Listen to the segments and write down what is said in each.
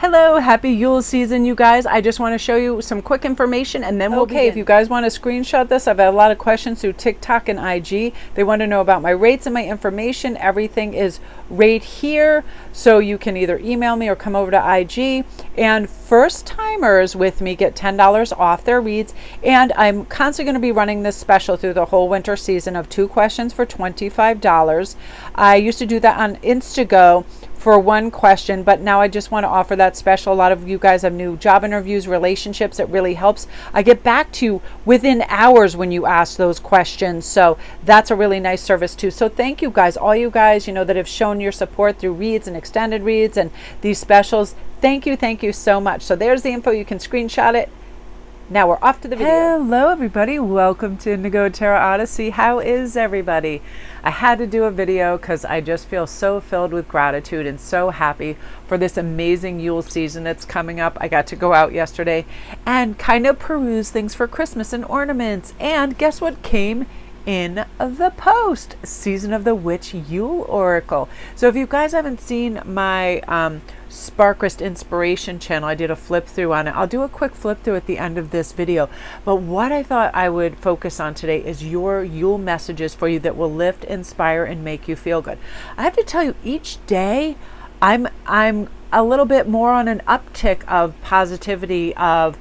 Hello, happy Yule season, you guys. I just want to show you some quick information and then we'll begin. If you guys want to screenshot this, I've had a lot of questions through TikTok and IG. They want to know about my rates and my information. Everything is right here. So you can either email me or come over to IG. And first timers with me get $10 off their reads. And I'm constantly going to be running this special through the whole winter season of 2 questions for $25. I used to do that on Instago for 1 question, but now I just want to offer that special. A lot of you guys have new job interviews, relationships. It really helps. I get back to you within hours when you ask those questions. So that's a really nice service too. So thank you guys, all you guys, that have shown your support through reads and extended reads and these specials. Thank you so much. So there's the info. You can screenshot it. Now we're off to the video. Hello everybody, welcome to Indigo Tarot Odyssey. How is everybody? I had to do a video because I just feel so filled with gratitude and so happy for this amazing Yule season that's coming up. I got to go out yesterday and kind of peruse things for Christmas and ornaments. And guess what came in the post? Season of the Witch Yule Oracle. So if you guys haven't seen my Sparkrist Inspiration channel, I did a flip through on it. I'll do a quick flip through at the end of this video. But what I thought I would focus on today is your Yule messages for you that will lift, inspire, and make you feel good. I have to tell you, each day I'm a little bit more on an uptick of positivity, of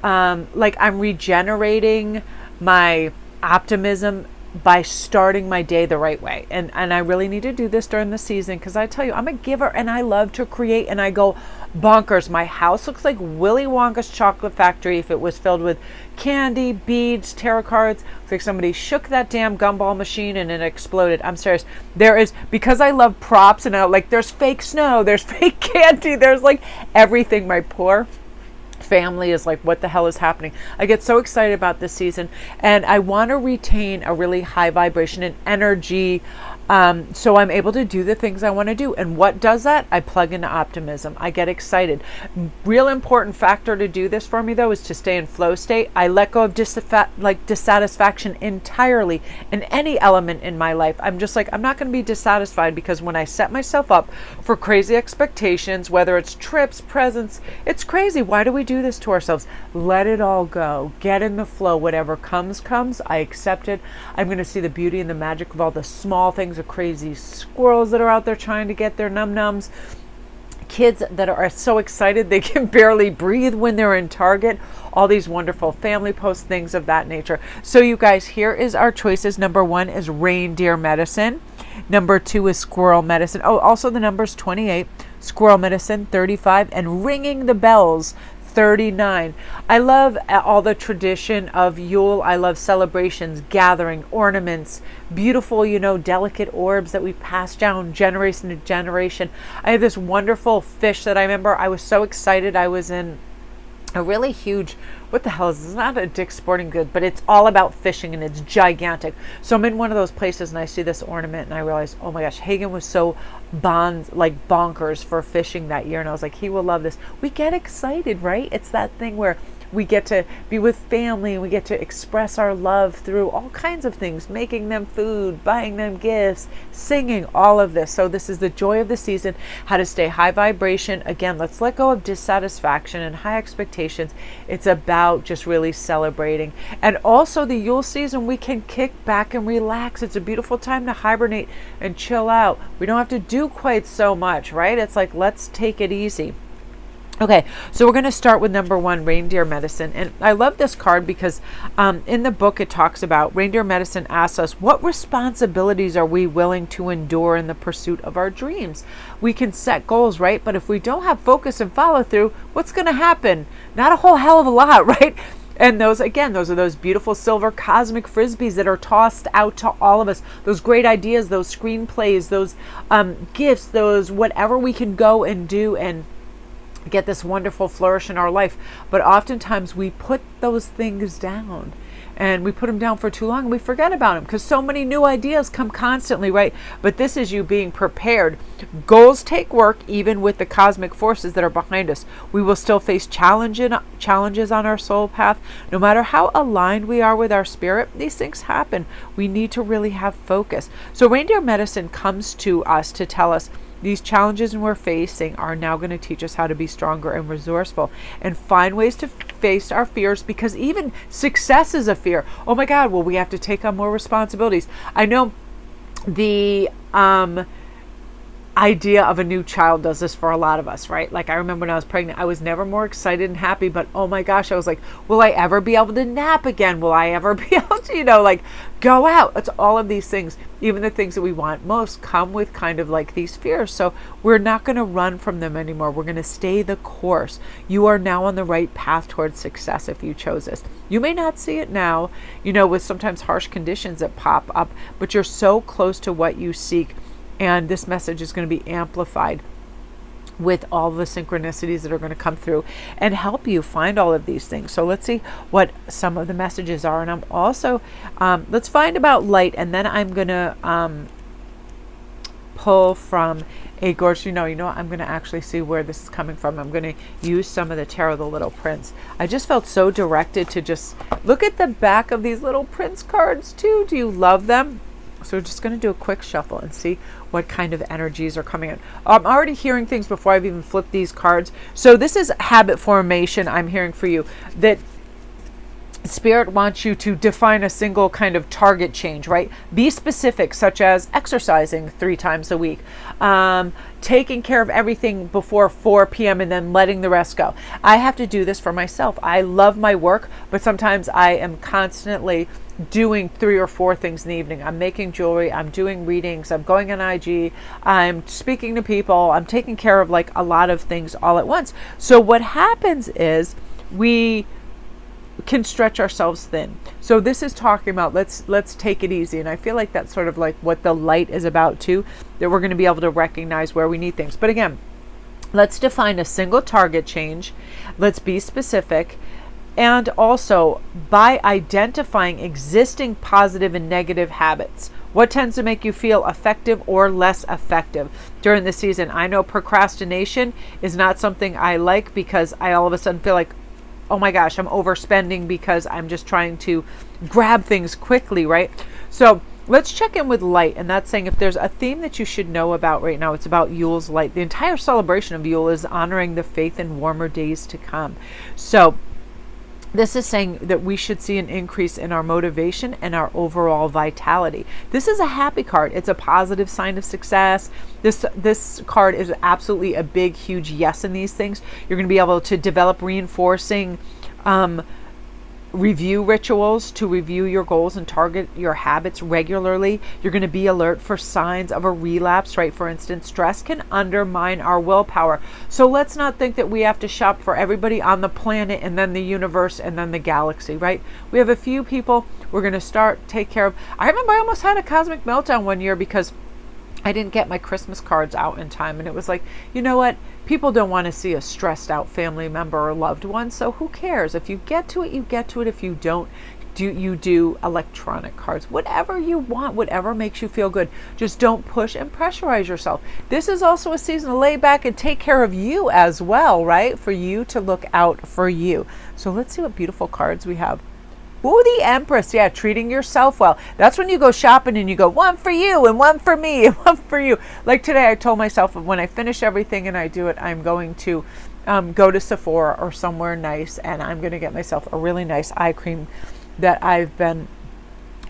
like I'm regenerating my optimism by starting my day the right way. And I really need to do this during the season because I tell you, I'm a giver and I love to create and I go bonkers. My house looks like Willy Wonka's chocolate factory if it was filled with candy, beads, tarot cards. It's like somebody shook that damn gumball machine and it exploded. I'm serious. There is, because I love props and there's fake snow, there's fake candy, there's like everything. My poor family is like, what the hell is happening? I get so excited about this season and I want to retain a really high vibration and energy, so I'm able to do the things I want to do. And what does that? I plug into optimism. I get excited. Real important factor to do this for me though is to stay in flow state. I let go of dissatisfaction entirely in any element in my life. I'm just like, I'm not going to be dissatisfied, because when I set myself up for crazy expectations, whether it's trips, presents, it's crazy. Why do we do this to ourselves? Let it all go. Get in the flow. Whatever comes. I accept it. I'm going to see the beauty and the magic of all the small things, of crazy squirrels that are out there trying to get their num-nums, kids that are so excited they can barely breathe when they're in Target, all these wonderful family posts, things of that nature. So you guys, here is our choices. Number 1 is reindeer medicine. Number 2 is squirrel medicine. Oh, also the number's 28, squirrel medicine 35, and ringing the bells 39. I love all the tradition of Yule. I love celebrations, gathering, ornaments, beautiful, delicate orbs that we pass down generation to generation. I have this wonderful fish that I remember I was so excited. I was in a really huge, what the hell is this? It's not a Dick's Sporting Goods, but it's all about fishing and it's gigantic. So I'm in one of those places and I see this ornament and I realize, oh my gosh, Hagen was so bonkers for fishing that year. And I was like, he will love this. We get excited, right? It's that thing where we get to be with family and we get to express our love through all kinds of things, making them food, buying them gifts, singing, all of this. So this is the joy of the season, how to stay high vibration. Again, let's let go of dissatisfaction and high expectations. It's about just really celebrating. And also the Yule season, we can kick back and relax. It's a beautiful time to hibernate and chill out. We don't have to do quite so much, right? It's like, let's take it easy. Okay, so we're going to start with number 1, reindeer medicine. And I love this card because in the book it talks about reindeer medicine asks us, what responsibilities are we willing to endure in the pursuit of our dreams? We can set goals, right? But if we don't have focus and follow through, what's going to happen? Not a whole hell of a lot, right? And those are those beautiful silver cosmic frisbees that are tossed out to all of us. Those great ideas, those screenplays, those gifts, those whatever we can go and do and get this wonderful flourish in our life. But oftentimes we put those things down and we put them down for too long and we forget about them because so many new ideas come constantly, right? But this is you being prepared. Goals take work even with the cosmic forces that are behind us. We will still face challenges on our soul path. No matter how aligned we are with our spirit, these things happen. We need to really have focus. So reindeer medicine comes to us to tell us These challenges we're facing are now going to teach us how to be stronger and resourceful and find ways to face our fears, because even success is a fear. Oh my God, well, we have to take on more responsibilities. I know the idea of a new child does this for a lot of us, right? Like I remember when I was pregnant, I was never more excited and happy, but oh my gosh, I was like, will I ever be able to nap again? Will I ever be able to, like go out? It's all of these things, even the things that we want most come with kind of like these fears. So we're not going to run from them anymore. We're going to stay the course. You are now on the right path towards success if you chose this. You may not see it now, with sometimes harsh conditions that pop up, but you're so close to what you seek. And this message is going to be amplified with all the synchronicities that are going to come through and help you find all of these things. So let's see what some of the messages are. And I'm also, let's find about light. And then I'm going to pull from a gorgeous, I'm going to actually see where this is coming from. I'm going to use some of the Tarot, the Little Prince. I just felt so directed to just look at the back of these Little Prince cards too. Do you love them? So we're just going to do a quick shuffle and see what kind of energies are coming in. I'm already hearing things before I've even flipped these cards. So this is habit formation. I'm hearing for you that Spirit wants you to define a single kind of target change, right? Be specific, such as exercising 3 times a week, taking care of everything before 4 p.m. and then letting the rest go. I have to do this for myself. I love my work, but sometimes I am constantly doing 3 or 4 things in the evening. I'm making jewelry, I'm doing readings, I'm going on IG, I'm speaking to people, I'm taking care of like a lot of things all at once. So what happens is we can stretch ourselves thin. So this is talking about let's take it easy. And I feel like that's sort of like what the light is about too, that we're going to be able to recognize where we need things. But again, let's define a single target change. Let's be specific. And also, by identifying existing positive and negative habits, what tends to make you feel effective or less effective during the season? I know procrastination is not something I like, because I all of a sudden feel like, oh my gosh, I'm overspending because I'm just trying to grab things quickly, right? So let's check in with light. And that's saying if there's a theme that you should know about right now, it's about Yule's light. The entire celebration of Yule is honoring the faith in warmer days to come. So this is saying that we should see an increase in our motivation and our overall vitality. This is a happy card. It's a positive sign of success. This card is absolutely a big, huge yes in these things. You're going to be able to develop reinforcing review rituals to review your goals and target your habits regularly. You're going to be alert for signs of a relapse, right? For instance, stress can undermine our willpower. So let's not think that we have to shop for everybody on the planet and then the universe and then the galaxy, right? We have a few people we're going to take care of. I remember I almost had a cosmic meltdown one year because I didn't get my Christmas cards out in time. And it was like, you know what? People don't want to see a stressed out family member or loved one. So who cares? If you get to it, you get to it. If you don't, you do electronic cards. Whatever you want, whatever makes you feel good. Just don't push and pressurize yourself. This is also a season to lay back and take care of you as well, right? For you to look out for you. So let's see what beautiful cards we have. Ooh, the Empress. Yeah, treating yourself well. That's when you go shopping and you go, 1 for you and 1 for me and 1 for you. Like today, I told myself when I finish everything and I do it, I'm going to go to Sephora or somewhere nice, and I'm going to get myself a really nice eye cream that I've been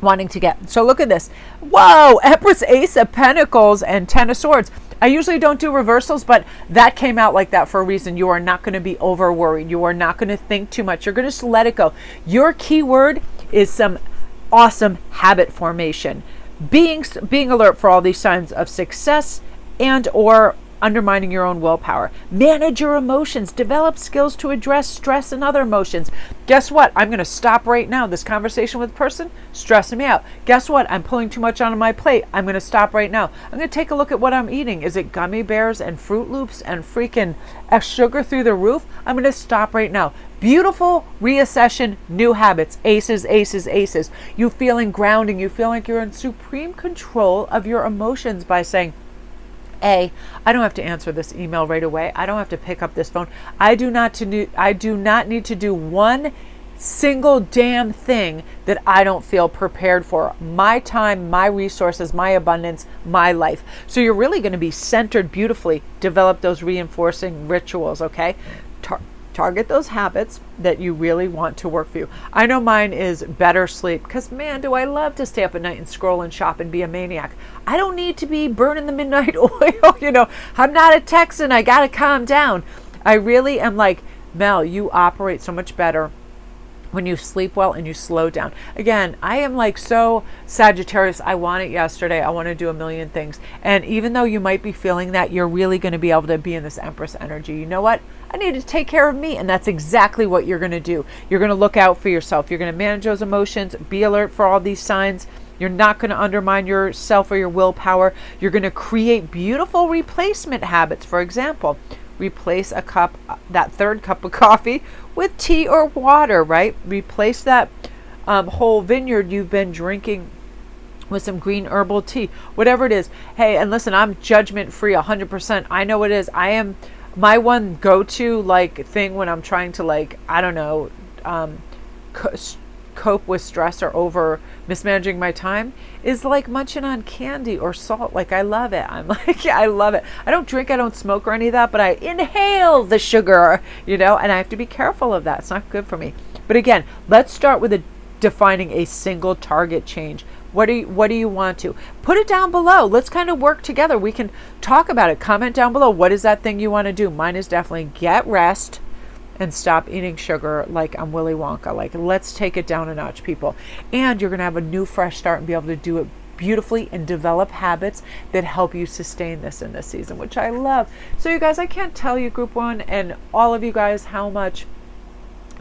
wanting to get. So look at this. Whoa, Empress, Ace of Pentacles, and 10 of Swords. I usually don't do reversals, but that came out like that for a reason. You are not going to be over worried. You are not going to think too much. You're going to just let it go. Your key word is some awesome habit formation. Being alert for all these signs of success and or undermining your own willpower. Manage your emotions. Develop skills to address stress and other emotions. Guess what? I'm going to stop right now. This conversation with a person stressing me out. Guess what? I'm pulling too much onto my plate. I'm going to stop right now. I'm going to take a look at what I'm eating. Is it gummy bears and Fruit Loops and freaking sugar through the roof? I'm going to stop right now. Beautiful reaccession, new habits, aces, aces, aces. You feeling grounding. You feel like you're in supreme control of your emotions by saying, I don't have to answer this email right away. I don't have to pick up this phone. I do not need to do one single damn thing that I don't feel prepared for. My time, my resources, my abundance, my life. So you're really going to be centered beautifully. Develop those reinforcing rituals, okay? Target those habits that you really want to work for you. I know mine is better sleep, because man, do I love to stay up at night and scroll and shop and be a maniac. I don't need to be burning the midnight oil. You know, I'm not a Texan. I got to calm down. I really am like, Mel, you operate so much better when you sleep well and you slow down. Again, I am like so Sagittarius. I want it yesterday. I want to do a million things. And even though you might be feeling that, you're really going to be able to be in this Empress energy. You know what? I need to take care of me. And that's exactly what you're going to do. You're going to look out for yourself. You're going to manage those emotions, be alert for all these signs. You're not going to undermine yourself or your willpower. You're going to create beautiful replacement habits. For example, replace a cup, that third cup of coffee, with tea or water, right? Replace that whole vineyard you've been drinking with some green herbal tea, whatever it is. Hey, and listen, I'm judgment free 100%. I know what it is. I am my one go-to like thing when I'm trying to like, I don't know, cope with stress or over mismanaging my time is like munching on candy or salt. Like I love it. I'm like, I love it. I don't drink, I don't smoke or any of that, but I inhale the sugar, you know, and I have to be careful of that. It's not good for me. But again, let's start with defining a single target change. What do you want to? Put it down below. Let's kind of work together. We can talk about it. Comment down below. What is that thing you want to do? Mine is definitely get rest and stop eating sugar like I'm Willy Wonka. Like, let's take it down a notch, people. And you're going to have a new fresh start and be able to do it beautifully and develop habits that help you sustain this in this season, which I love. So you guys, I can't tell you, group one, and all of you guys, how much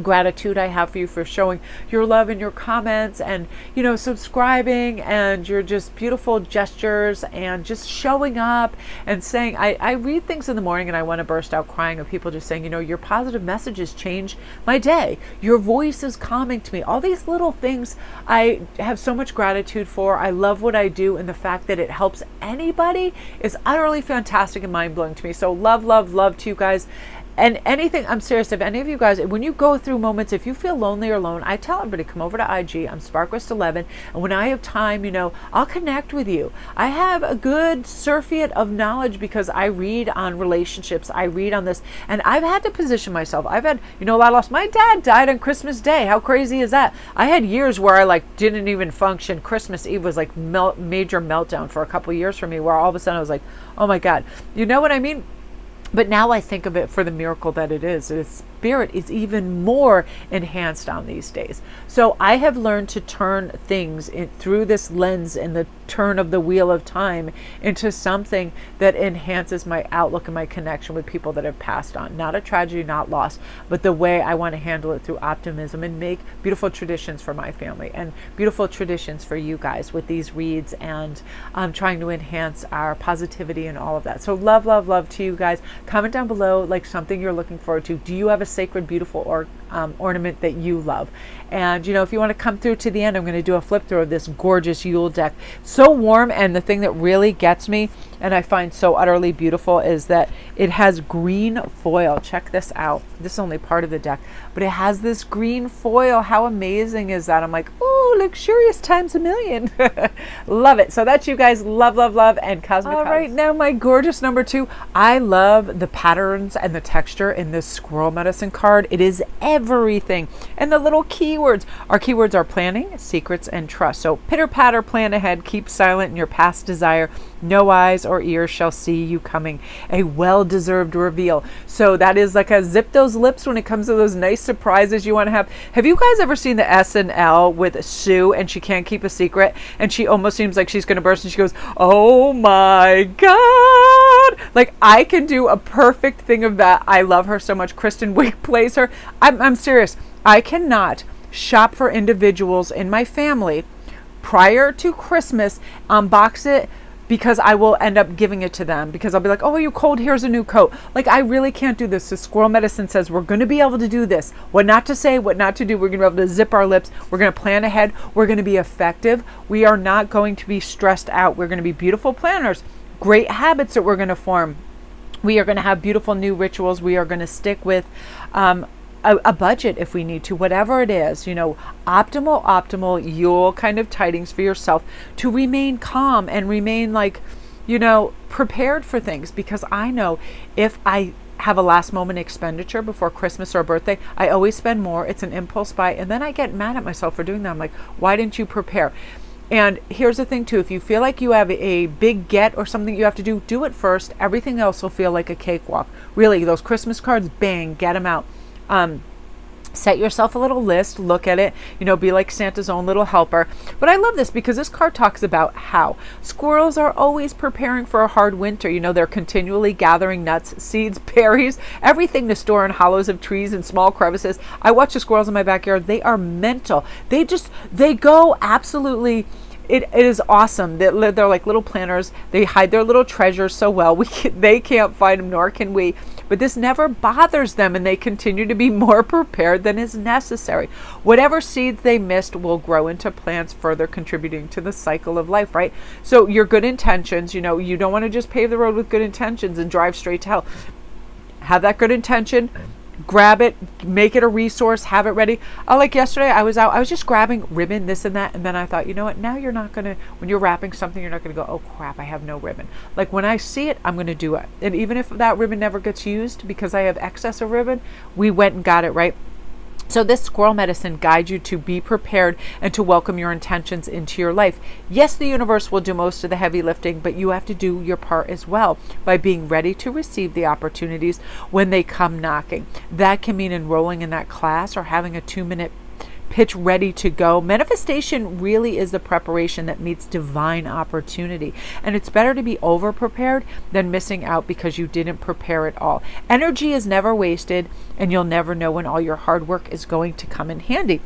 gratitude I have for you for showing your love in your comments and, you know, subscribing and your just beautiful gestures and just showing up and saying, I read things in the morning and I want to burst out crying of people just saying, you know, your positive messages change my day. Your voice is calming to me. All these little things I have so much gratitude for. I love what I do, and the fact that it helps anybody is utterly fantastic and mind-blowing to me. So love, love, love to you guys. And anything, I'm serious, if any of you guys, when you go through moments, if you feel lonely or alone, I tell everybody, come over to IG. I'm SparkWest11. And when I have time, you know, I'll connect with you. I have a good surfeit of knowledge because I read on relationships. I read on this. And I've had to position myself. I've had, you know, a lot of loss. My dad died on Christmas Day. How crazy is that? I had years where I like didn't even function. Christmas Eve was like major meltdown for a couple of years for me, where all of a sudden I was like, oh my God. You know what I mean? But now I think of it for the miracle that it is. Its spirit is even more enhanced on these days. So I have learned to turn things through this lens and the turn of the wheel of time into something that enhances my outlook and my connection with people that have passed on. Not a tragedy, not loss, but the way I want to handle it through optimism and make beautiful traditions for my family and beautiful traditions for you guys with these reads and trying to enhance our positivity and all of that. So love, love, love to you guys. Comment down below like something you're looking forward to. Do you have a sacred, beautiful ornament that you love? And you know, if you want to come through to the end, I'm going to do a flip through of this gorgeous Yule deck. So warm, and the thing that really gets me and I find so utterly beautiful is that it has green foil. Check this out. This is only part of the deck, but it has this green foil. How amazing is that? I'm like, oh, luxurious times a million. Love it. So that's you guys. Love, love, love, and cosmic hugs. All right, now my gorgeous number 2. I love the patterns and the texture in this squirrel medicine card. It is everything. And the little keywords. Our keywords are planning, secrets, and trust. So pitter patter, plan ahead, keep silent in your past desire. No eyes or ears shall see you coming. A well-deserved reveal. So that is like a zip those lips when it comes to those nice surprises you want to have. Have you guys ever seen the SNL with Sue and she can't keep a secret and she almost seems like she's going to burst and she goes, oh my God. Like I can do a perfect thing of that. I love her so much. Kristen Wiig plays her. I'm serious. I cannot shop for individuals in my family prior to Christmas, unbox it, because I will end up giving it to them because I'll be like, oh, are you cold? Here's a new coat. Like, I really can't do this. The squirrel medicine says we're going to be able to do this. What not to say, what not to do. We're going to be able to zip our lips. We're going to plan ahead. We're going to be effective. We are not going to be stressed out. We're going to be beautiful planners. Great habits that we're going to form. We are going to have beautiful new rituals we are going to stick with. a budget if we need to, whatever it is, optimal Yule kind of tidings for yourself to remain calm and remain like, prepared for things. Because I know if I have a last moment expenditure before Christmas or birthday, I always spend more. It's an impulse buy. And then I get mad at myself for doing that. I'm like, why didn't you prepare? And here's the thing too, if you feel like you have a big get or something you have to do it first. Everything else will feel like a cakewalk. Really, those Christmas cards, bang, get them out. Set yourself a little list, look at it, be like Santa's own little helper. But I love this because this card talks about how squirrels are always preparing for a hard winter. They're continually gathering nuts, seeds, berries, everything to store in hollows of trees and small crevices. I watch the squirrels in my backyard. They are mental. They go absolutely. It is awesome. They're like little planners. They hide their little treasures so well. They can't find them, nor can we. But this never bothers them, and they continue to be more prepared than is necessary. Whatever seeds they missed will grow into plants, further contributing to the cycle of life, right? So your good intentions, you don't want to just pave the road with good intentions and drive straight to hell. Have that good intention. Grab it, make it a resource, have it ready. Like yesterday, I was out, I was just grabbing ribbon, this and that. And then I thought, you know what? Now you're not going to, when you're wrapping something, you're not going to go, oh crap, I have no ribbon. Like when I see it, I'm going to do it. And even if that ribbon never gets used because I have excess of ribbon, we went and got it, right? So this squirrel medicine guides you to be prepared and to welcome your intentions into your life. Yes, the universe will do most of the heavy lifting, but you have to do your part as well by being ready to receive the opportunities when they come knocking. That can mean enrolling in that class or having a 2-minute pitch ready to go. Manifestation really is the preparation that meets divine opportunity. And it's better to be over prepared than missing out because you didn't prepare at all. Energy is never wasted, and you'll never know when all your hard work is going to come in handy.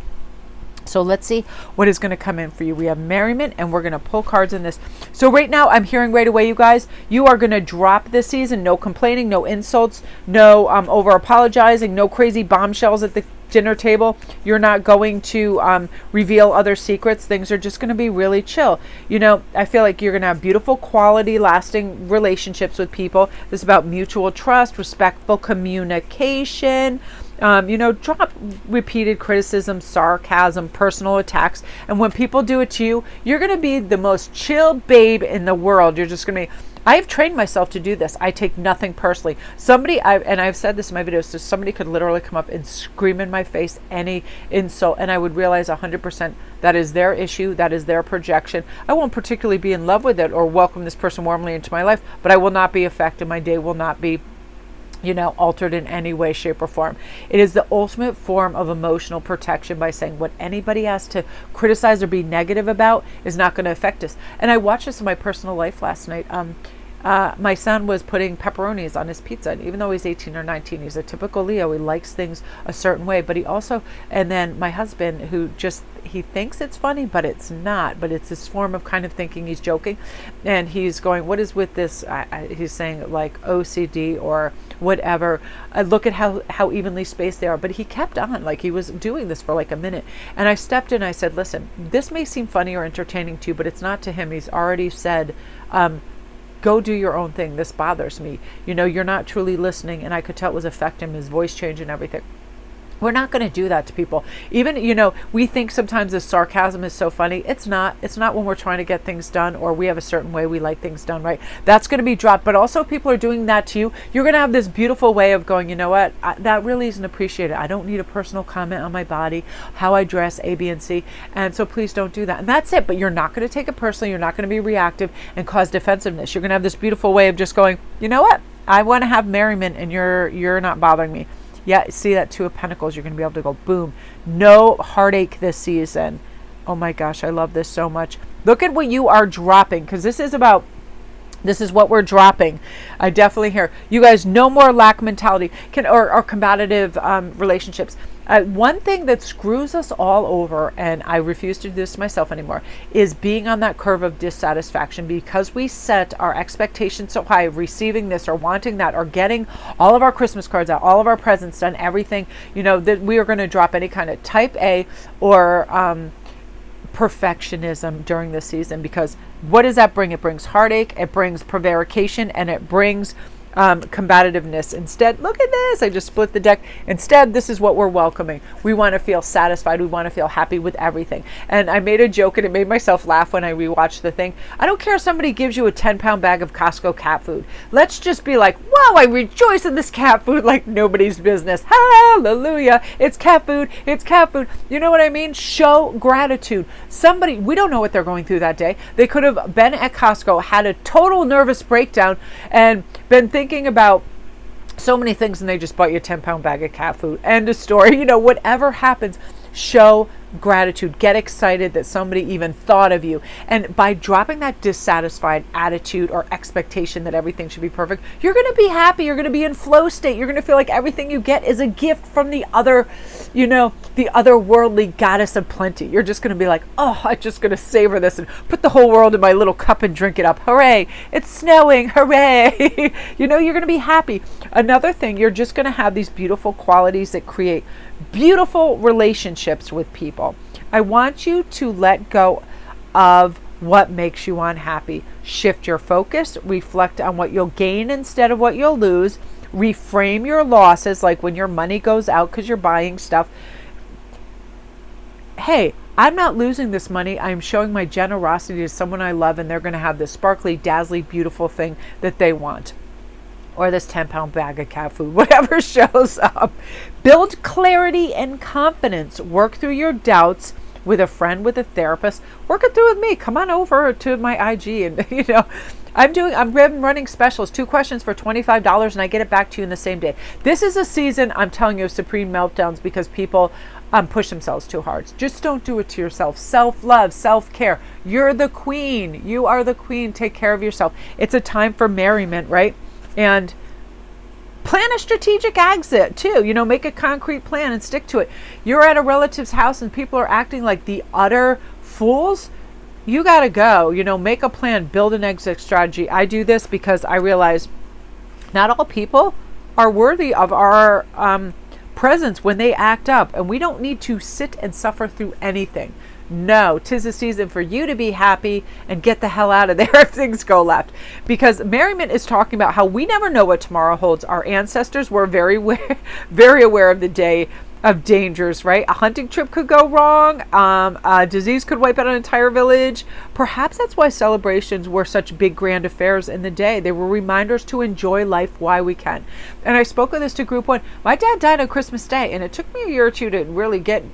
So let's see what is going to come in for you. We have merriment, and we're going to pull cards in this. So right now, I'm hearing right away, you guys, you are going to drop this season. No complaining, no insults, no over apologizing, no crazy bombshells at the dinner table. You're not going to reveal other secrets. Things are just going to be really chill. I feel like you're going to have beautiful, quality, lasting relationships with people. This is about mutual trust, respectful communication. Drop repeated criticism, sarcasm, personal attacks. And when people do it to you, you're going to be the most chill babe in the world. You're just going to be, I've trained myself to do this. I take nothing personally. I've said this in my videos, so somebody could literally come up and scream in my face any insult, and I would realize 100% that is their issue, that is their projection. I won't particularly be in love with it or welcome this person warmly into my life, but I will not be affected. My day will not be altered in any way, shape, or form. It is the ultimate form of emotional protection by saying what anybody has to criticize or be negative about is not going to affect us. And I watched this in my personal life last night. My son was putting pepperonis on his pizza, and even though he's 18 or 19, he's a typical Leo. He likes things a certain way, but he also, and then my husband, who he thinks it's funny, but it's not, but it's this form of kind of thinking he's joking, and he's going, what is with this? He's saying like OCD or whatever. Look at how evenly spaced they are. But he kept on, like he was doing this for like a minute. And I stepped in, I said, listen, this may seem funny or entertaining to you, but it's not to him. He's already said, go do your own thing. This bothers me. You're not truly listening. And I could tell it was affecting him, his voice change and everything. We're not going to do that to people. Even, we think sometimes this sarcasm is so funny. It's not. It's not when we're trying to get things done or we have a certain way we like things done, right? That's going to be dropped. But also if people are doing that to you, you're going to have this beautiful way of going, you know what? That really isn't appreciated. I don't need a personal comment on my body, how I dress, A, B, and C. And so please don't do that. And that's it. But you're not going to take it personally. You're not going to be reactive and cause defensiveness. You're going to have this beautiful way of just going, you know what? I want to have merriment and you're not bothering me. Yeah, see that Two of Pentacles, you're going to be able to go, boom, no heartache this season. Oh my gosh, I love this so much. Look at what you are dropping, because this is what we're dropping. I definitely hear. You guys, no more lack mentality or combative relationships. One thing that screws us all over, and I refuse to do this myself anymore, is being on that curve of dissatisfaction because we set our expectations so high of receiving this or wanting that or getting all of our Christmas cards out, all of our presents done, everything, that we are going to drop any kind of type A or perfectionism during this season. Because what does that bring? It brings heartache, it brings prevarication, and it brings combativeness. Instead, look at this. I just split the deck. Instead, this is what we're welcoming. We want to feel satisfied. We want to feel happy with everything. And I made a joke and it made myself laugh when I rewatched the thing. I don't care if somebody gives you a 10-pound bag of Costco cat food. Let's just be like, wow, I rejoice in this cat food like nobody's business. Hallelujah. It's cat food. It's cat food. You know what I mean? Show gratitude. Somebody, we don't know what they're going through that day. They could have been at Costco, had a total nervous breakdown, and been thinking about so many things, and they just bought you a 10-pound bag of cat food. End of story. You know, whatever happens, show gratitude. Get excited that somebody even thought of you. And by dropping that dissatisfied attitude or expectation that everything should be perfect, you're going to be happy. You're going to be in flow state. You're going to feel like everything you get is a gift from the other, you know, the other worldly goddess of plenty. You're just going to be like, oh, I'm just going to savor this and put the whole world in my little cup and drink it up. Hooray. It's snowing. Hooray. You know, you're going to be happy. Another thing, you're just going to have these beautiful qualities that create beautiful relationships with people. I want you to let go of what makes you unhappy. Shift your focus, reflect on what you'll gain instead of what you'll lose, reframe your losses, like when your money goes out because you're buying stuff. Hey, I'm not losing this money. I'm showing my generosity to someone I love, and they're going to have this sparkly, dazzly, beautiful thing that they want. Or this 10-pound bag of cat food, whatever shows up. Build clarity and confidence. Work through your doubts with a friend, with a therapist. Work it through with me. Come on over to my IG, and you know, I'm running specials. 2 questions for $25, and I get it back to you in the same day. This is a season, I'm telling you, of supreme meltdowns because people push themselves too hard. Just don't do it to yourself. Self-love, self-care. You're the queen. You are the queen. Take care of yourself. It's a time for merriment, right? And plan a strategic exit too. You know, make a concrete plan and stick to it. You're at a relative's house and people are acting like the utter fools. You got to go. You know, make a plan, build an exit strategy. I do this because I realize not all people are worthy of our presence when they act up, and we don't need to sit and suffer through anything. No, 'tis a season for you to be happy and get the hell out of there if things go left. Because merriment is talking about how we never know what tomorrow holds. Our ancestors were very aware of the day of dangers, right? A hunting trip could go wrong. A disease could wipe out an entire village. Perhaps that's why celebrations were such big, grand affairs in the day. They were reminders to enjoy life while we can. And I spoke of this to Group 1. My dad died on Christmas Day, and it took me a year or two to really get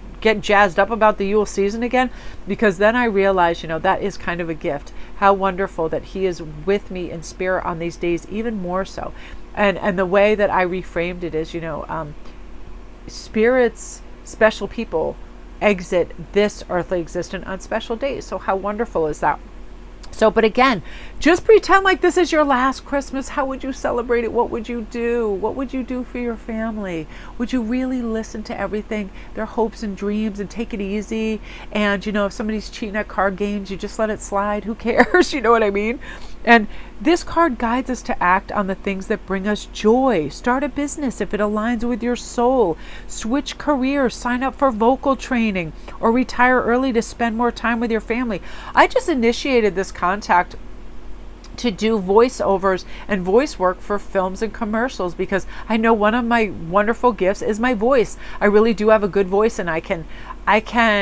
jazzed up about the Yule season again, because then I realized, you know, that is kind of a gift. How wonderful that he is with me in spirit on these days, even more so. And the way that I reframed it is, you know, spirits, special people exit this earthly existence on special days. So how wonderful is that? So, but again, just pretend like this is your last Christmas. How would you celebrate it? What would you do? What would you do for your family? Would you really listen to everything, their hopes and dreams, and take it easy? And, you know, if somebody's cheating at card games, you just let it slide. Who cares? You know what I mean? And this card guides us to act on the things that bring us joy. Start a business if it aligns with your soul. Switch careers, sign up for vocal training, or retire early to spend more time with your family. I just initiated this contact to do voiceovers and voice work for films and commercials, because I know one of my wonderful gifts is my voice. I really do have a good voice, and I can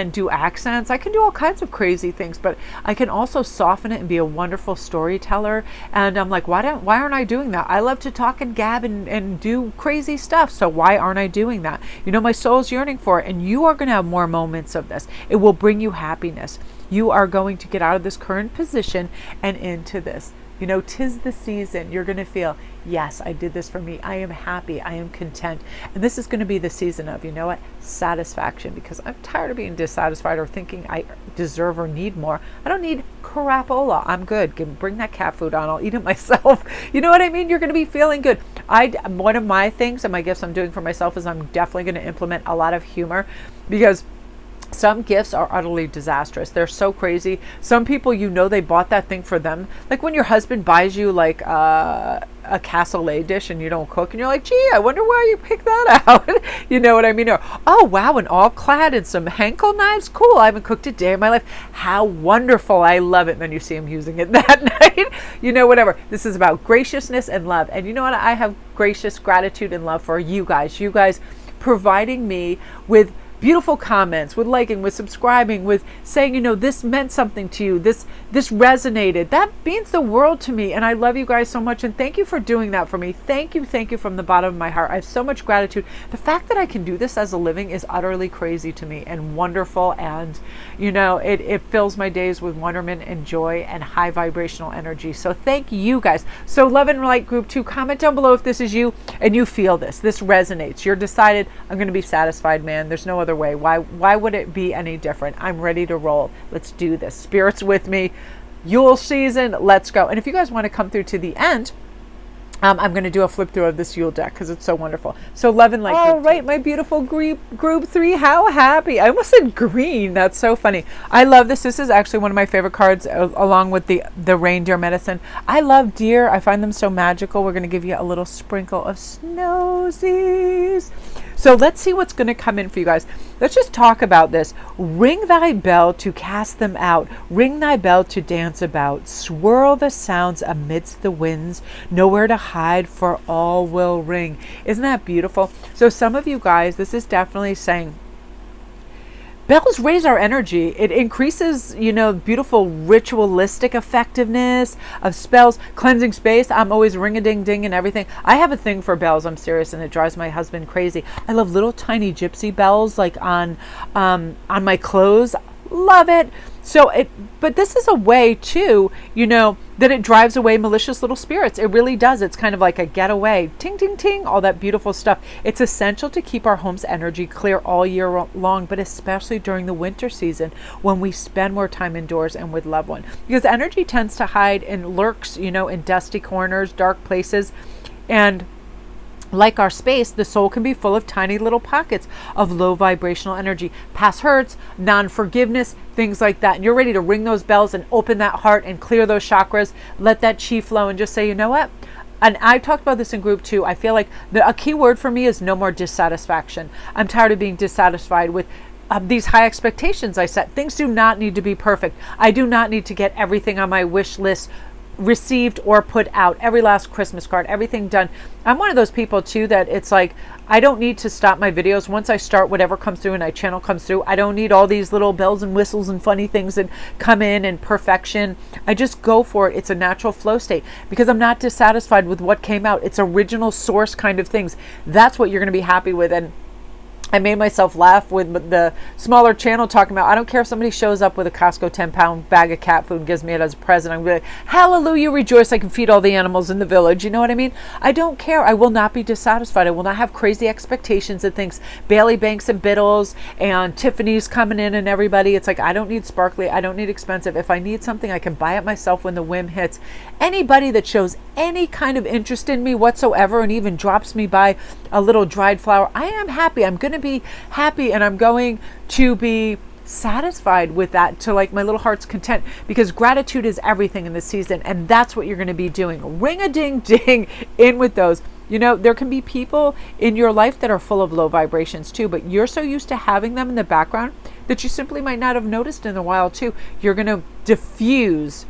do accents. I can do all kinds of crazy things, but I can also soften it and be a wonderful storyteller. And I'm like, why aren't I doing that? I love to talk and gab and do crazy stuff. So why aren't I doing that? You know, my soul's yearning for it, and you are going to have more moments of this. It will bring you happiness. You are going to get out of this current position and into this. You know, 'tis the season. You're going to feel, yes, I did this for me. I am happy. I am content. And this is going to be the season of, you know what, satisfaction, because I'm tired of being dissatisfied or thinking I deserve or need more. I don't need crapola. I'm good. Bring that cat food on. I'll eat it myself. You know what I mean? You're going to be feeling good. One of my things and my gifts I'm doing for myself is I'm definitely going to implement a lot of humor, because some gifts are utterly disastrous. They're so crazy. Some people, you know, they bought that thing for them. Like when your husband buys you like a cassoulet dish and you don't cook, and you're like, gee, I wonder why you picked that out. You know what I mean? Or, oh, wow, and all clad in some Henkel knives? Cool, I haven't cooked a day in my life. How wonderful, I love it. And then you see him using it that night. You know, whatever. This is about graciousness and love. And you know what? I have gracious gratitude and love for you guys. You guys providing me with beautiful comments, with liking, with subscribing, with saying, you know, this meant something to you, this resonated. That means the world to me, and I love you guys so much, and thank you for doing that for me. Thank you from the bottom of my heart. I have so much gratitude. The fact that I can do this as a living is utterly crazy to me and wonderful, and you know, it fills my days with wonderment and joy and high vibrational energy. So thank you guys. So Love and Light Group 2, comment down below if this is you and you feel this resonates. You're decided, I'm going to be satisfied, man. There's no other way. Why would it be any different? I'm ready to roll. Let's do this. Spirit's with me. Yule season, let's go. And if you guys want to come through to the end, I'm going to do a flip through of this Yule deck because it's so wonderful. So Love and Light. All right, my beautiful group 3. How happy. I almost said green. That's so funny. I love this. This is actually one of my favorite cards along with the reindeer medicine. I love deer. I find them so magical. We're going to give you a little sprinkle of snowsies. So let's see what's going to come in for you guys. Let's just talk about this. Ring thy bell to cast them out. Ring thy bell to dance about. Swirl the sounds amidst the winds. Nowhere to hide, for all will ring. Isn't that beautiful? So some of you guys, this is definitely saying, bells raise our energy. It increases, you know, beautiful ritualistic effectiveness of spells, cleansing space. I'm always ring-a-ding-ding and everything. I have a thing for bells. I'm serious, and it drives my husband crazy. I love little tiny gypsy bells, like on my clothes. Love it. So but this is a way too, you know, that it drives away malicious little spirits. It really does. It's kind of like a getaway. Ting, ting, ting, all that beautiful stuff. It's essential to keep our home's energy clear all year long, but especially during the winter season when we spend more time indoors and with loved one. Because energy tends to hide and lurks, you know, in dusty corners, dark places. And like our space, the soul can be full of tiny little pockets of low vibrational energy, past hurts, non-forgiveness, things like that. And you're ready to ring those bells and open that heart and clear those chakras, let that chi flow, and just say, you know what? And I talked about this in group 2. I feel like a key word for me is no more dissatisfaction. I'm tired of being dissatisfied with these high expectations I set. Things do not need to be perfect. I do not need to get everything on my wish list received or put out, every last Christmas card, everything done. I'm one of those people too that it's like, I don't need to stop my videos. Once I start whatever comes through and my channel comes through, I don't need all these little bells and whistles and funny things that come in and perfection. I just go for it. It's a natural flow state because I'm not dissatisfied with what came out. It's original source kind of things. That's what you're going to be happy with. And I made myself laugh with the smaller channel talking about, I don't care if somebody shows up with a Costco 10-pound bag of cat food and gives me it as a present. I'm going to be like, hallelujah, rejoice, I can feed all the animals in the village. You know what I mean? I don't care. I will not be dissatisfied. I will not have crazy expectations and things. Bailey Banks and Biddles and Tiffany's coming in and everybody. It's like, I don't need sparkly. I don't need expensive. If I need something, I can buy it myself when the whim hits. Anybody that shows any kind of interest in me whatsoever and even drops me by a little dried flower, I am happy. I'm going to be happy, and I'm going to be satisfied with that, to like my little heart's content, because gratitude is everything in this season, and that's what you're going to be doing. Ring a ding ding in with those. You know, there can be people in your life that are full of low vibrations too, but you're so used to having them in the background that you simply might not have noticed in a while too. You're going to diffuse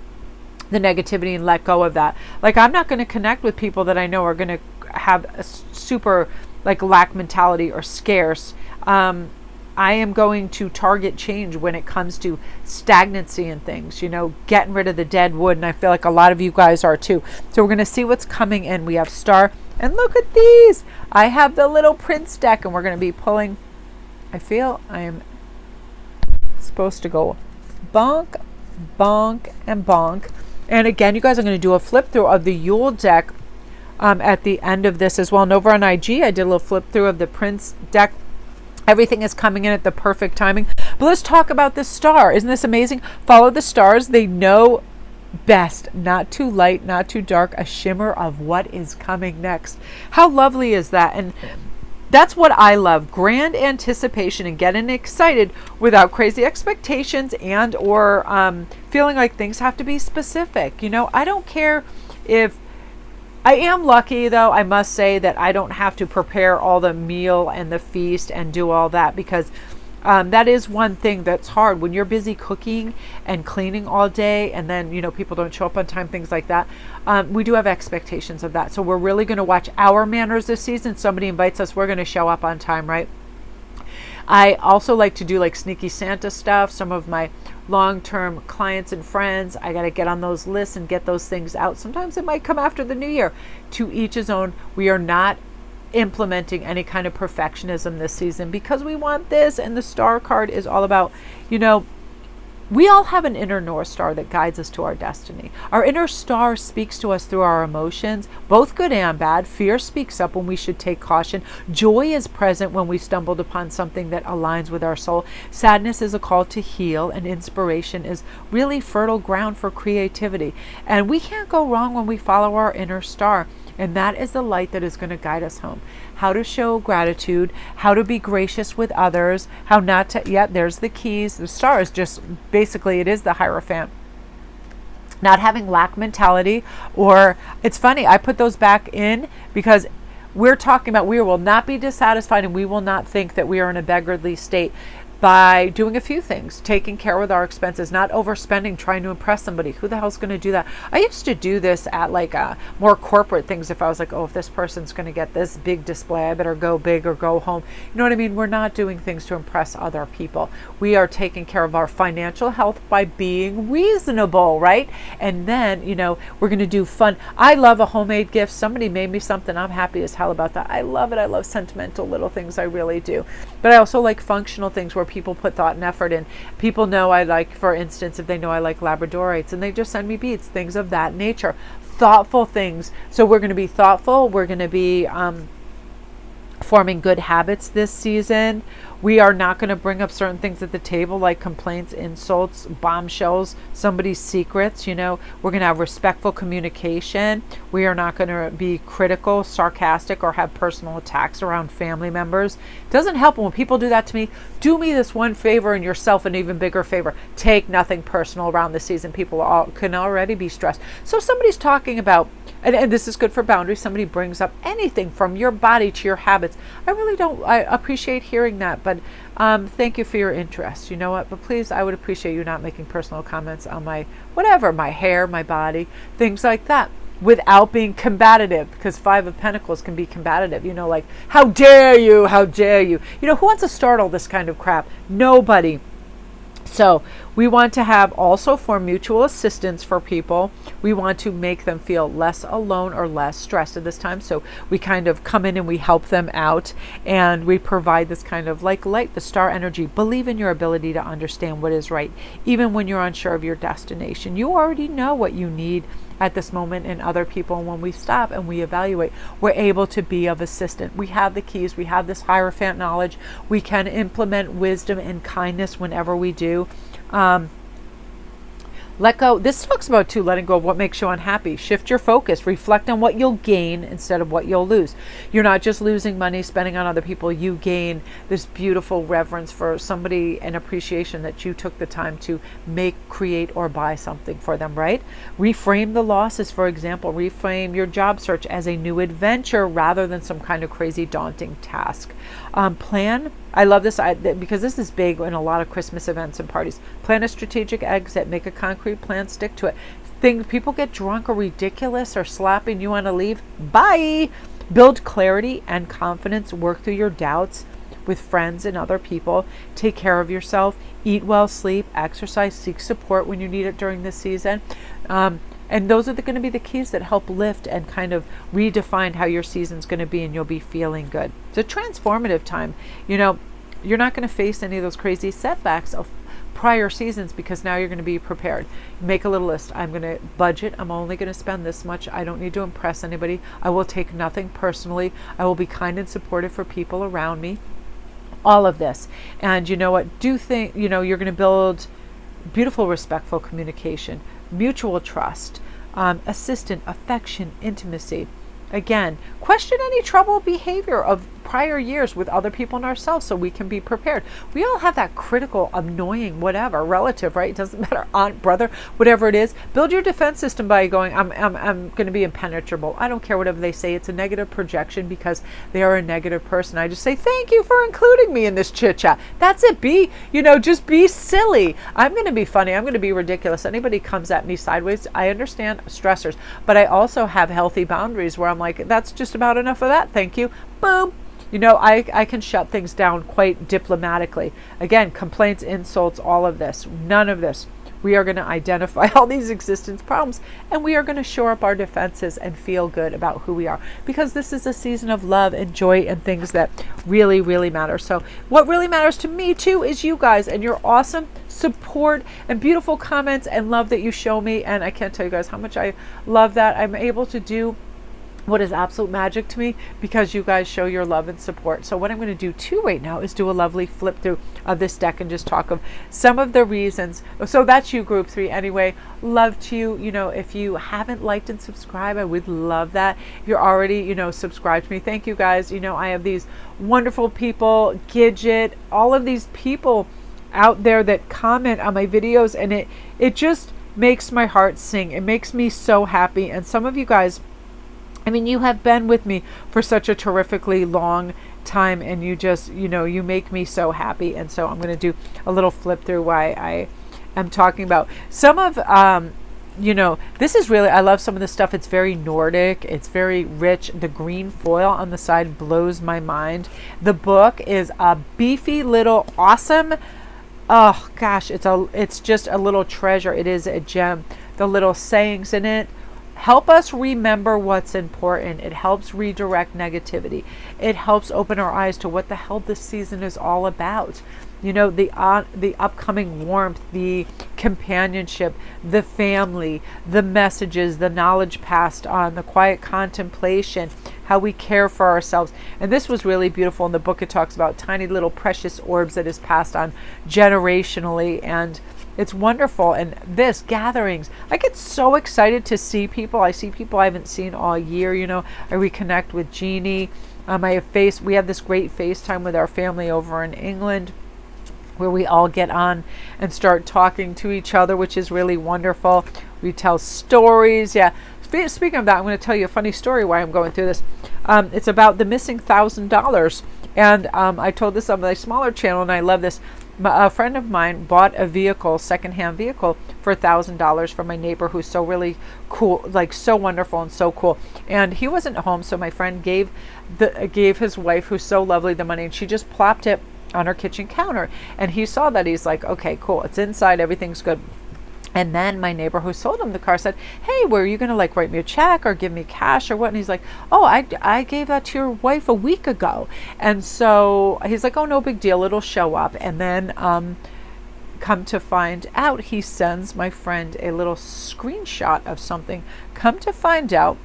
the negativity and let go of that. Like, I'm not going to connect with people that I know are going to have a super like lack mentality or scarce. I am going to target change when it comes to stagnancy and things, you know, getting rid of the dead wood. And I feel like a lot of you guys are too. So we're going to see what's coming in. We have Star, and look at these. I have the little Prince deck, and we're going to be pulling. I feel I am supposed to go bonk, bonk, and bonk. And again, you guys are going to do a flip through of the Yule deck at the end of this as well. And over on IG, I did a little flip through of the Prince deck. Everything is coming in at the perfect timing. But let's talk about this star. Isn't this amazing? Follow the stars. They know best. Not too light, not too dark. A shimmer of what is coming next. How lovely is that? And that's what I love. Grand anticipation and getting excited without crazy expectations and or feeling like things have to be specific. You know, I don't care if I am lucky, though, I must say, that I don't have to prepare all the meal and the feast and do all that, because that is one thing that's hard when you're busy cooking and cleaning all day, and then, people don't show up on time, things like that. We do have expectations of that. So we're really going to watch our manners this season. Somebody invites us, we're going to show up on time, right? I also like to do like sneaky Santa stuff. Some of my long-term clients and friends, I got to get on those lists and get those things out. Sometimes it might come after the new year. To each his own. We are not implementing any kind of perfectionism this season, because we want this. And the star card is all about, we all have an inner North Star that guides us to our destiny. Our inner star speaks to us through our emotions, both good and bad. Fear speaks up when we should take caution. Joy is present when we stumbled upon something that aligns with our soul. Sadness is a call to heal, and inspiration is really fertile ground for creativity. And we can't go wrong when we follow our inner star. And that is the light that is going to guide us home. How to show gratitude, how to be gracious with others, how not to, there's the keys. The star is just, basically, it is the Hierophant. Not having lack mentality, or, it's funny, I put those back in because we're talking about we will not be dissatisfied, and we will not think that we are in a beggarly state by doing a few things, taking care with our expenses, not overspending, trying to impress somebody. Who the hell's going to do that? I used to do this at like more corporate things. If I was like, oh, if this person's going to get this big display, I better go big or go home. You know what I mean? We're not doing things to impress other people. We are taking care of our financial health by being reasonable, right? And then, we're going to do fun. I love a homemade gift. Somebody made me something. I'm happy as hell about that. I love it. I love sentimental little things. I really do. But I also like functional things where people put thought and effort in. People know I like, for instance, if they know I like Labradorites, and they just send me beads, things of that nature. Thoughtful things. So we're going to be thoughtful. We're going to be forming good habits this season. We are not going to bring up certain things at the table like complaints, insults, bombshells, somebody's secrets. We're going to have respectful communication. We are not going to be critical, sarcastic, or have personal attacks around family members. It doesn't help when people do that to me. Do me this one favor and yourself an even bigger favor. Take nothing personal around the season. People can already be stressed. So somebody's talking about, and this is good for boundaries, somebody brings up anything from your body to your habits. I appreciate hearing that, but thank you for your interest. You know what? But please, I would appreciate you not making personal comments on my hair, my body, things like that, without being combative, because Five of Pentacles can be combative. Like, how dare you? How dare you? Who wants to start all this kind of crap? Nobody. So we want to have also for mutual assistance for people. We want to make them feel less alone or less stressed at this time. So we kind of come in and we help them out, and we provide this kind of like light, the star energy. Believe in your ability to understand what is right, even when you're unsure of your destination. You already know what you need at this moment in other people. And when we stop and we evaluate, we're able to be of assistance. We have the keys. We have this Hierophant knowledge. We can implement wisdom and kindness whenever we do. Let go. This talks about too, letting go of what makes you unhappy. Shift your focus. Reflect on what you'll gain instead of what you'll lose. You're not just losing money spending on other people. You gain this beautiful reverence for somebody and appreciation that you took the time to make, create, or buy something for them, right? Reframe the losses. For example, reframe your job search as a new adventure rather than some kind of crazy daunting task. Plan. I love this because this is big in a lot of Christmas events and parties. Plan a strategic exit. Make a concrete plan. Stick to it. People get drunk or ridiculous or sloppy and you want to leave. Bye. Build clarity and confidence. Work through your doubts with friends and other people. Take care of yourself. Eat well, sleep, exercise, seek support when you need it during this season. And those are going to be the keys that help lift and kind of redefine how your season's going to be, and you'll be feeling good. It's a transformative time. You're not going to face any of those crazy setbacks of prior seasons because now you're going to be prepared. Make a little list. I'm going to budget. I'm only going to spend this much. I don't need to impress anybody. I will take nothing personally. I will be kind and supportive for people around me. All of this. And you know what? You're going to build beautiful, respectful communication, mutual trust, assistance, affection, intimacy. Again, question any troubled behavior of prior years with other people and ourselves so we can be prepared. We all have that critical, annoying, whatever, relative, right? It doesn't matter, aunt, brother, whatever it is. Build your defense system by going, I'm going to be impenetrable. I don't care whatever they say. It's a negative projection because they are a negative person. I just say, thank you for including me in this chit chat. That's it. Just be silly. I'm going to be funny. I'm going to be ridiculous. Anybody comes at me sideways, I understand stressors, but I also have healthy boundaries where I'm like, that's just about enough of that. Thank you. Boom. I can shut things down quite diplomatically. Again, complaints, insults, all of this, none of this. We are going to identify all these existence problems, and we are going to shore up our defenses and feel good about who we are, because this is a season of love and joy and things that really, really matter. So what really matters to me too is you guys and your awesome support and beautiful comments and love that you show me. And I can't tell you guys how much I love that. I'm able to do what is absolute magic to me because you guys show your love and support. So what I'm going to do too right now is do a lovely flip through of this deck and just talk of some of the reasons. So that's you, group 3. Anyway, love to you. If you haven't liked and subscribed, I would love that. If you're already, subscribed to me, thank you guys. I have these wonderful people, Gidget, all of these people out there that comment on my videos, and it just makes my heart sing. It makes me so happy. And some of you guys, you have been with me for such a terrifically long time, and you just, you make me so happy. And so I'm going to do a little flip through why I am talking about some of, this is really, I love some of the stuff. It's very Nordic. It's very rich. The green foil on the side blows my mind. The book is a beefy little awesome. Oh gosh, it's just a little treasure. It is a gem. The little sayings in it help us remember what's important. It helps redirect negativity. It helps open our eyes to what the hell this season is all about. The upcoming warmth, the companionship, the family, the messages, the knowledge passed on, the quiet contemplation, how we care for ourselves. And this was really beautiful in the book. It talks about tiny little precious orbs that is passed on generationally, and it's wonderful. And this gatherings, I get so excited to see people. I see people I haven't seen all year. I reconnect with Jeannie. We have this great FaceTime with our family over in England, where we all get on and start talking to each other, which is really wonderful. We tell stories. Yeah. Speaking of that, I'm going to tell you a funny story why I'm going through this. It's about the missing $1,000. And I told this on my smaller channel, and I love this. A friend of mine bought a vehicle, secondhand vehicle, for $1,000 from my neighbor, who's so really cool, like so wonderful and so cool. And he wasn't home, so my friend gave his wife, who's so lovely, the money, and she just plopped it on her kitchen counter. And he saw that. He's like, okay, cool, it's inside, everything's good. And then my neighbor who sold him the car said, hey, were you going to write me a check or give me cash or what? And he's like, oh, I gave that to your wife a week ago. And so he's like, oh, no big deal. It'll show up. And then come to find out, he sends my friend a little screenshot of something. Come to find out,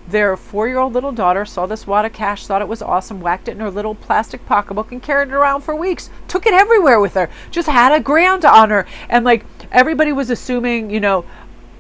their 4-year-old little daughter saw this wad of cash, thought it was awesome, whacked it in her little plastic pocketbook and carried it around for weeks. Took it everywhere with her. Just had a grand on her. And everybody was assuming,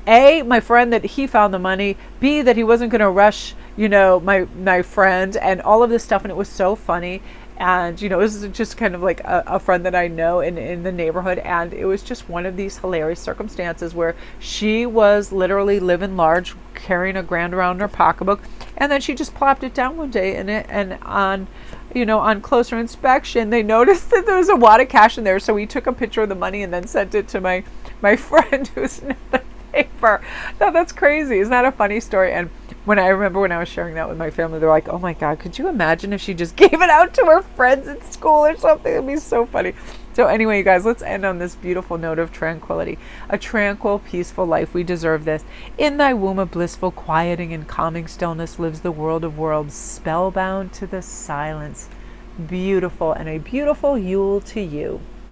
A, my friend, that he found the money, B, that he wasn't going to rush, my friend, and all of this stuff. And it was so funny. And, this is just kind of like a friend that I know in the neighborhood. And it was just one of these hilarious circumstances where she was literally living large, carrying a grand around her pocketbook. And then she just plopped it down one day in it. And on closer inspection, they noticed that there was a wad of cash in there. So he took a picture of the money and then sent it to my friend who's in the neighbor. Now, that's crazy. Isn't that a funny story? And I remember when I was sharing that with my family, they're like, oh my God, could you imagine if she just gave it out to her friends at school or something? It'd be so funny. So anyway, you guys, let's end on this beautiful note of tranquility. A tranquil, peaceful life. We deserve this. In thy womb of blissful quieting and calming stillness lives the world of worlds, spellbound to the silence. Beautiful, and a beautiful Yule to you.